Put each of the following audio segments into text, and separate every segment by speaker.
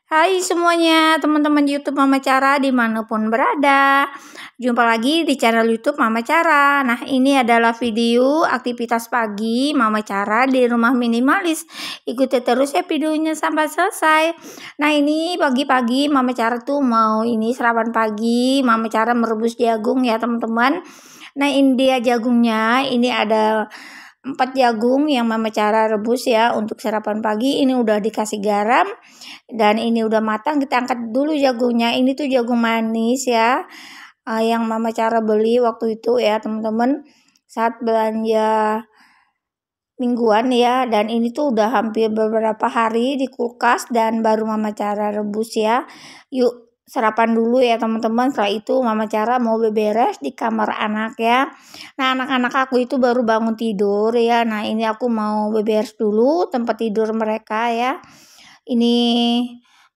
Speaker 1: Hai semuanya, teman-teman YouTube Mama Cara dimanapun berada. Jumpa lagi di channel YouTube Mama Cara. Nah, ini adalah video aktivitas pagi Mama Cara di rumah minimalis. Ikuti terus ya videonya sampai selesai. Nah, ini pagi-pagi Mama Cara tuh mau ini sarapan pagi. Mama Cara merebus jagung ya teman-teman. Nah, ini dia jagungnya. Ini ada 4 jagung yang Mama Cara rebus ya untuk sarapan pagi. Ini udah dikasih garam dan ini udah matang. Kita angkat dulu jagungnya. Ini tuh jagung manis ya, yang Mama Cara beli waktu itu ya teman-teman saat belanja mingguan ya. Dan ini tuh udah hampir beberapa hari di kulkas dan baru Mama Cara rebus ya. Yuk sarapan dulu ya teman-teman. Setelah itu Mama Cara mau beberes di kamar anak ya. Nah, anak-anak aku itu baru bangun tidur ya. Nah, ini aku mau beberes dulu tempat tidur mereka ya. Ini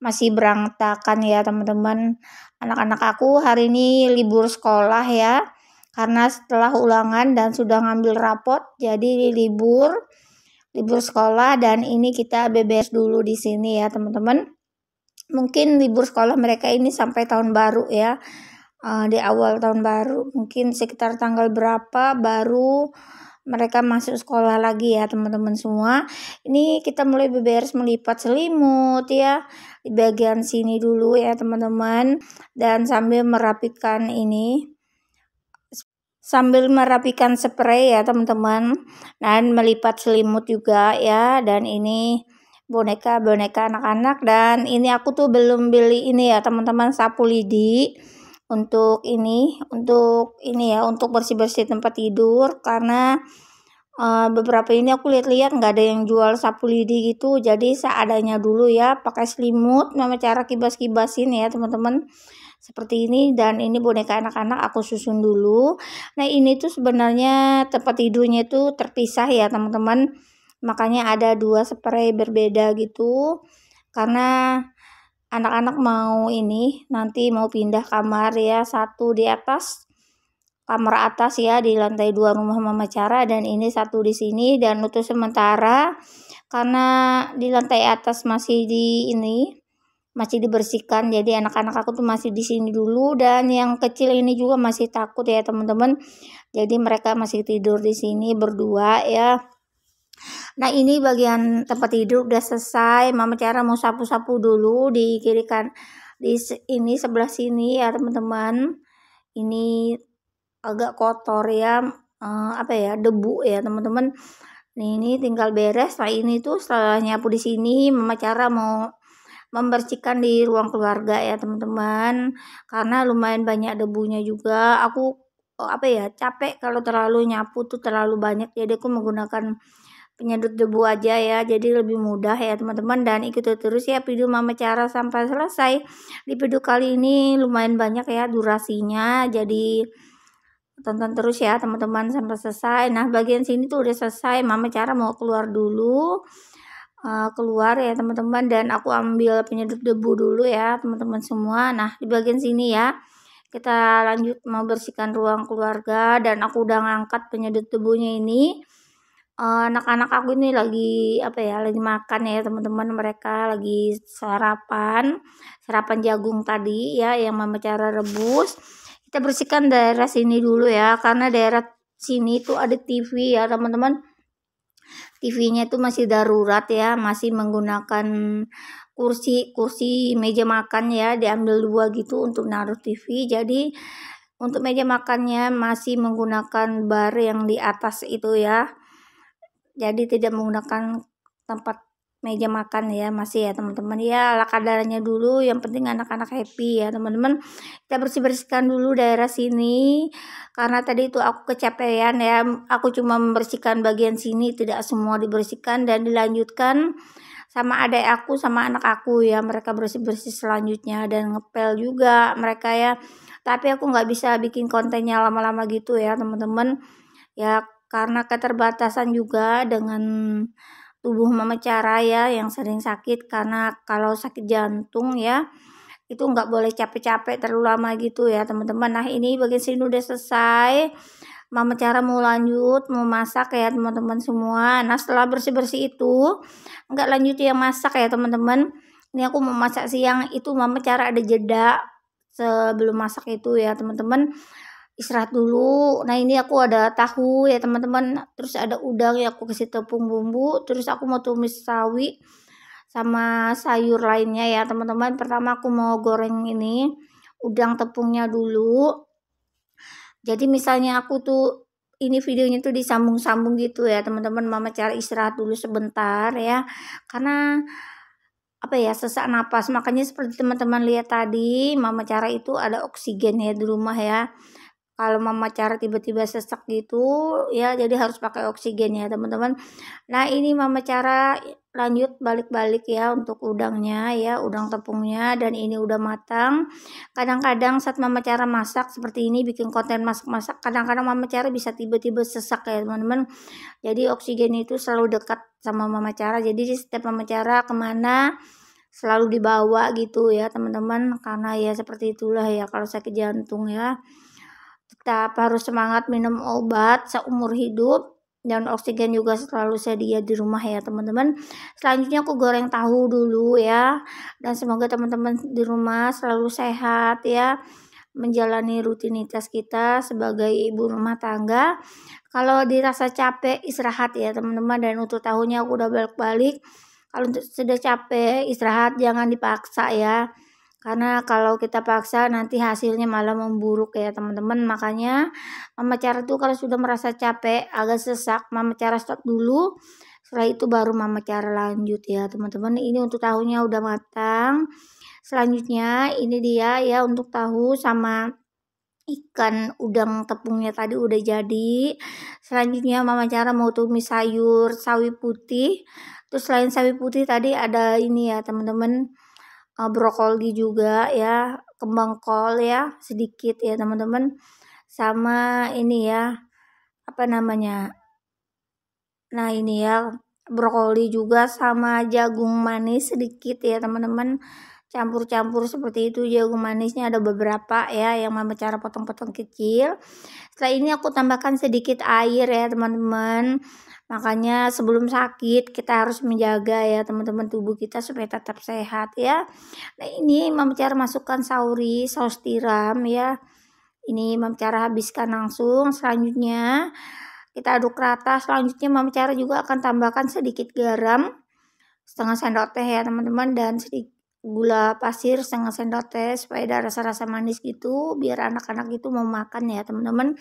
Speaker 1: masih berantakan ya teman-teman. Anak-anak aku hari ini libur sekolah ya. Karena setelah ulangan dan sudah ngambil rapot, jadi libur sekolah. Dan ini kita beberes dulu di sini ya teman-teman. Mungkin libur sekolah mereka ini sampai tahun baru ya. Di awal tahun baru, mungkin sekitar tanggal berapa baru mereka masuk sekolah lagi ya teman-teman semua. Ini kita mulai beberes melipat selimut ya di bagian sini dulu ya teman-teman, dan sambil merapikan spray ya teman-teman, dan melipat selimut juga ya. Dan ini boneka anak-anak. Dan ini aku tuh belum beli ini ya teman-teman, sapu lidi untuk bersih-bersih tempat tidur. Karena beberapa ini aku lihat-lihat nggak ada yang jual sapu lidi gitu, jadi seadanya dulu ya, pakai selimut. Mama Cara kibas-kibasin ya teman-teman seperti ini. Dan ini boneka anak-anak aku susun dulu. Nah, ini tuh sebenarnya tempat tidurnya itu terpisah ya teman-teman, makanya ada 2 spray berbeda gitu. Karena anak-anak nanti mau pindah kamar ya, satu di atas, kamar atas ya di lantai 2 rumah Mama Cara, dan ini satu di sini. Dan untuk sementara karena di lantai atas masih dibersihkan, jadi anak-anak aku tuh masih di sini dulu. Dan yang kecil ini juga masih takut ya teman-teman, jadi mereka masih tidur di sini berdua ya. Nah, ini bagian tempat tidur udah selesai. Mama Cara mau sapu-sapu dulu di kiri kan, di ini sebelah sini ya teman-teman. Ini agak kotor ya, debu ya teman-teman. Ini tinggal beres. Setelah nyapu di sini, Mama Cara mau membersihkan di ruang keluarga ya teman-teman, karena lumayan banyak debunya juga. Aku capek kalau terlalu nyapu tuh terlalu banyak, jadi aku menggunakan penyedot debu aja ya, jadi lebih mudah ya teman-teman. Dan ikuti terus ya video Mama Cara sampai selesai. Di video kali ini lumayan banyak ya durasinya, jadi tonton terus ya teman-teman sampai selesai. Nah, bagian sini tuh udah selesai. Mama Cara mau keluar dulu, keluar ya teman-teman, dan aku ambil penyedot debu dulu ya teman-teman semua. Nah, di bagian sini ya kita lanjut mau bersihkan ruang keluarga. Dan aku udah ngangkat penyedot debunya ini. Anak-anak aku ini lagi makan ya teman-teman. Mereka lagi sarapan jagung tadi ya yang Mama Cara rebus. Kita bersihkan daerah sini dulu ya, karena daerah sini tuh ada TV ya teman-teman. TV-nya itu masih darurat ya, masih menggunakan kursi meja makan ya, diambil 2 gitu untuk naruh TV. Jadi untuk meja makannya masih menggunakan bar yang di atas itu ya, jadi tidak menggunakan tempat meja makan ya, masih ya teman-teman ya, ala kadarnya dulu. Yang penting anak-anak happy ya teman-teman. Kita bersihkan dulu daerah sini, karena tadi itu aku kecapean ya, aku cuma membersihkan bagian sini, tidak semua dibersihkan. Dan dilanjutkan sama adik aku sama anak aku ya, mereka bersih-bersih selanjutnya dan ngepel juga mereka ya. Tapi aku nggak bisa bikin kontennya lama-lama gitu ya teman-teman ya, karena keterbatasan juga dengan tubuh Mama Cara ya yang sering sakit. Karena kalau sakit jantung ya itu nggak boleh capek-capek terlalu lama gitu ya teman-teman. Nah, ini bagian sini udah selesai. Mama Cara mau lanjut mau masak ya teman-teman semua. Nah, setelah bersih-bersih itu nggak lanjut yang masak ya teman-teman, Ini aku mau masak siang, itu Mama Cara ada jeda sebelum masak itu ya teman-teman, istirahat dulu. Nah ini aku ada tahu ya teman-teman, terus ada udang ya aku kasih tepung bumbu, terus aku mau tumis sawi sama sayur lainnya ya teman-teman. Pertama aku mau goreng ini udang tepungnya dulu. Jadi misalnya aku tuh ini videonya tuh disambung-sambung gitu ya teman-teman. Mama Cara istirahat dulu sebentar ya, karena apa ya, sesak napas. Makanya seperti teman-teman lihat tadi, Mama Cara itu ada oksigen ya di rumah ya. Kalau Mama Cara tiba-tiba sesak gitu ya, jadi harus pakai oksigen ya teman-teman. Nah ini Mama Cara lanjut balik-balik ya untuk udangnya ya, udang tepungnya, dan ini udah matang. Kadang-kadang saat Mama Cara masak seperti ini, bikin konten masak-masak, kadang-kadang Mama Cara bisa tiba-tiba sesak ya teman-teman. Jadi oksigen itu selalu dekat sama Mama Cara, jadi setiap Mama Cara kemana selalu dibawa gitu ya teman-teman, karena ya seperti itulah ya kalau sakit jantung ya, tetap harus semangat minum obat seumur hidup, dan oksigen juga selalu sedia di rumah ya teman-teman. Selanjutnya aku goreng tahu dulu ya, dan semoga teman-teman di rumah selalu sehat ya, menjalani rutinitas kita sebagai ibu rumah tangga. Kalau dirasa capek istirahat ya teman-teman, dan untuk tahunya aku udah balik-balik. Kalau sudah capek istirahat, jangan dipaksa ya, karena kalau kita paksa nanti hasilnya malah memburuk ya teman-teman. Makanya Mama Cara tuh kalau sudah merasa capek, agak sesak, Mama Cara stop dulu. Setelah itu baru Mama Cara lanjut ya teman-teman. Ini untuk tahunya udah matang. Selanjutnya ini dia ya untuk tahu sama ikan udang tepungnya tadi udah jadi. Selanjutnya Mama Cara mau tumis sayur sawi putih. Terus selain sawi putih tadi ada ini ya teman-teman, brokoli juga ya, kembang kol ya sedikit ya teman-teman, sama ini ya apa namanya, nah ini ya brokoli juga sama jagung manis sedikit ya teman-teman, campur-campur seperti itu. Jagung manisnya ada beberapa ya yang Mama Cara potong-potong kecil. Setelah ini aku tambahkan sedikit air ya teman-teman. Makanya sebelum sakit kita harus menjaga ya teman-teman tubuh kita supaya tetap sehat ya. Nah ini Mama Cara masukkan sauri, saus tiram ya. Ini Mama Cara habiskan langsung. Selanjutnya kita aduk rata. Selanjutnya Mama Cara juga akan tambahkan sedikit garam, setengah sendok teh ya teman-teman, dan sedikit gula pasir setengah sendok teh supaya ada rasa-rasa manis gitu, biar anak-anak itu mau makan ya teman-teman.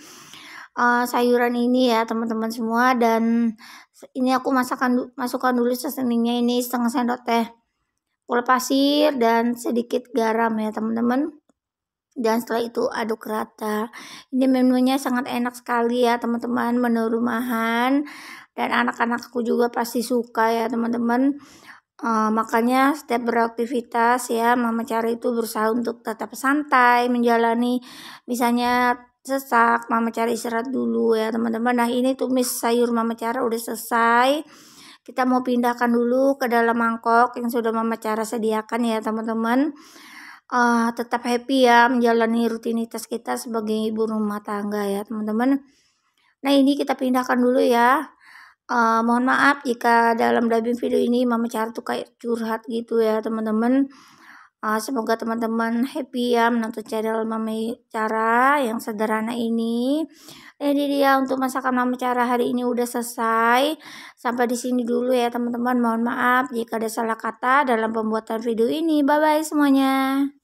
Speaker 1: Sayuran ini ya teman-teman semua, dan ini aku masukkan dulu seseningnya, ini setengah sendok teh gula pasir dan sedikit garam ya teman-teman. Dan setelah itu aduk rata. Ini menunya sangat enak sekali ya teman-teman, menu rumahan, dan anak-anakku juga pasti suka ya teman-teman. Makanya setiap beraktivitas ya Mama Cara itu berusaha untuk tetap santai menjalani. Misalnya sesak, Mama Cara istirahat dulu ya teman-teman. Nah ini tumis sayur Mama Cara udah selesai. Kita mau pindahkan dulu ke dalam mangkok yang sudah Mama Cara sediakan ya teman-teman. Tetap happy ya menjalani rutinitas kita sebagai ibu rumah tangga ya teman-teman. Nah ini kita pindahkan dulu ya. Mohon maaf jika dalam dubbing video ini Mama Cara tuh kayak curhat gitu ya teman-teman. Semoga teman-teman happy ya menonton channel Mama Cara yang sederhana ini. Jadi dia untuk masakan Mama Cara hari ini udah selesai. Sampai di sini dulu ya teman-teman. Mohon maaf jika ada salah kata dalam pembuatan video ini. Bye bye semuanya.